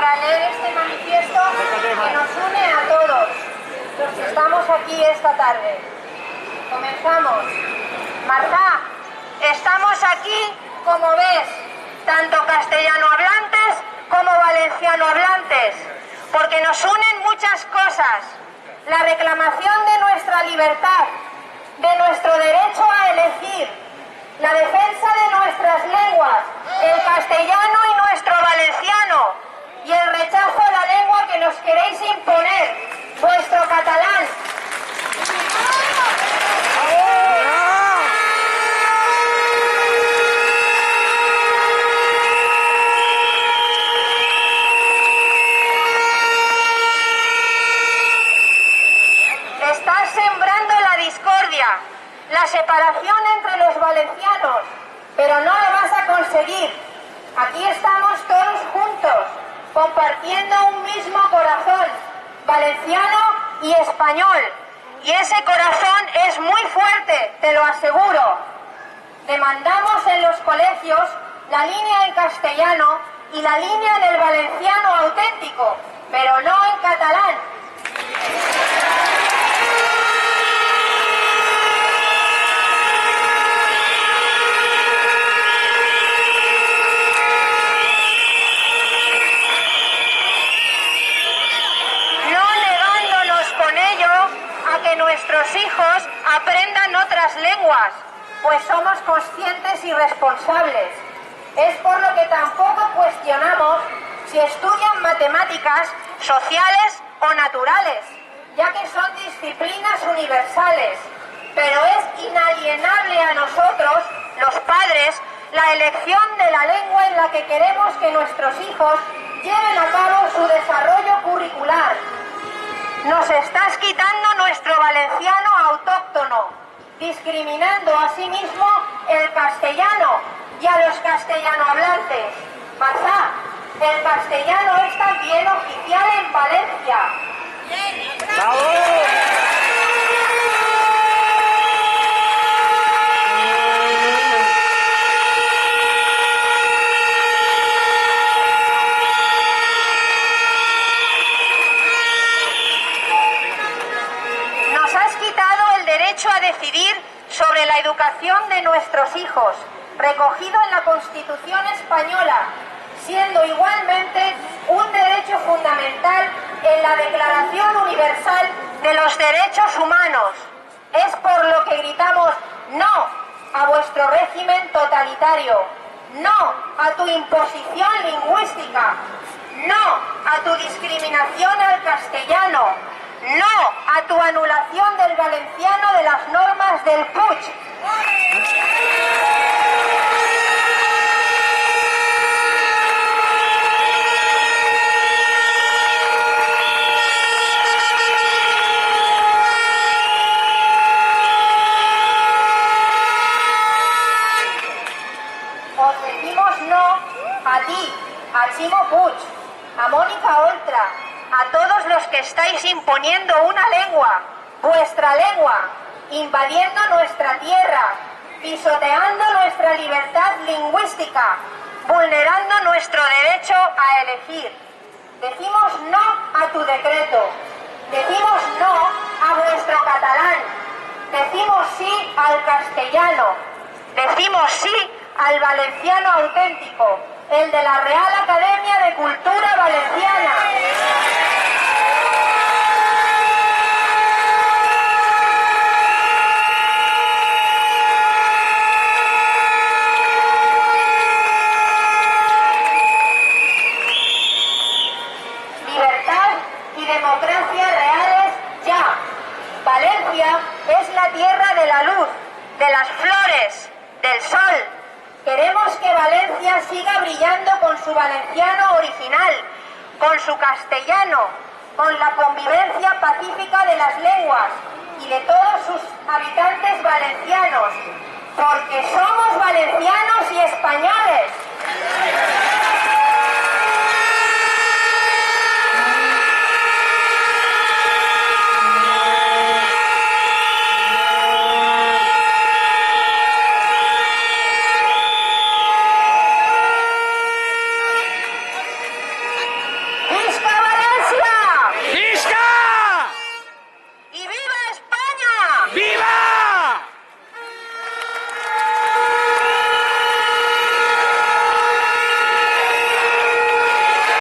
para leer este manifiesto que nos une a todos los que estamos aquí esta tarde. Comenzamos. Marta, estamos aquí, como ves, tanto castellano hablantes como valenciano hablantes, porque nos unen muchas cosas. La reclamación de nuestra libertad, de nuestro derecho a elegir, la defensa de nuestras lenguas, el castellano y nuestro valenciano, y el rechazo a la lengua que nos queréis imponer, vuestro catalán. Estás sembrando la discordia, la separación entre los valencianos, pero no lo vas a conseguir. Aquí estamos todos juntos, compartiendo un mismo corazón, valenciano y español. Y ese corazón es muy fuerte, te lo aseguro. Demandamos en los colegios la línea en castellano y la línea del valenciano auténtico, pero no en catalán. Que nuestros hijos aprendan otras lenguas, pues somos conscientes y responsables. Es por lo que tampoco cuestionamos si estudian matemáticas, sociales o naturales, ya que son disciplinas universales. Pero es inalienable a nosotros, los padres, la elección de la lengua en la que queremos que nuestros hijos lleven a cabo su desarrollo curricular. Nos estás quitando nuestro valenciano autóctono, discriminando asimismo el castellano y a los castellano hablantes. Marta, el castellano es también oficial en Valencia. ¡Bravo! A decidir sobre la educación de nuestros hijos, recogido en la Constitución española, siendo igualmente un derecho fundamental en la Declaración Universal de los Derechos Humanos. Es por lo que gritamos no a vuestro régimen totalitario, no a tu imposición lingüística, no a tu discriminación al castellano, no a tu anulación del valenciano de las normas del Puig. Os decimos no a ti, a Chimo Puig, a Mónica Oltra, a todos los que estáis imponiendo una lengua, vuestra lengua, invadiendo nuestra tierra, pisoteando nuestra libertad lingüística, vulnerando nuestro derecho a elegir. Decimos no a tu decreto, decimos no a vuestro catalán, decimos sí al castellano, decimos sí al valenciano auténtico, el de la Real Academia de Cultura Valenciana. Libertad y democracia reales ya. Valencia es la tierra de la luz, de las flores, del sol. Queremos que Valencia siga brillando con su valenciano original, con su castellano, con la convivencia pacífica de las lenguas y de todos sus habitantes valencianos, porque somos valencianos y españoles.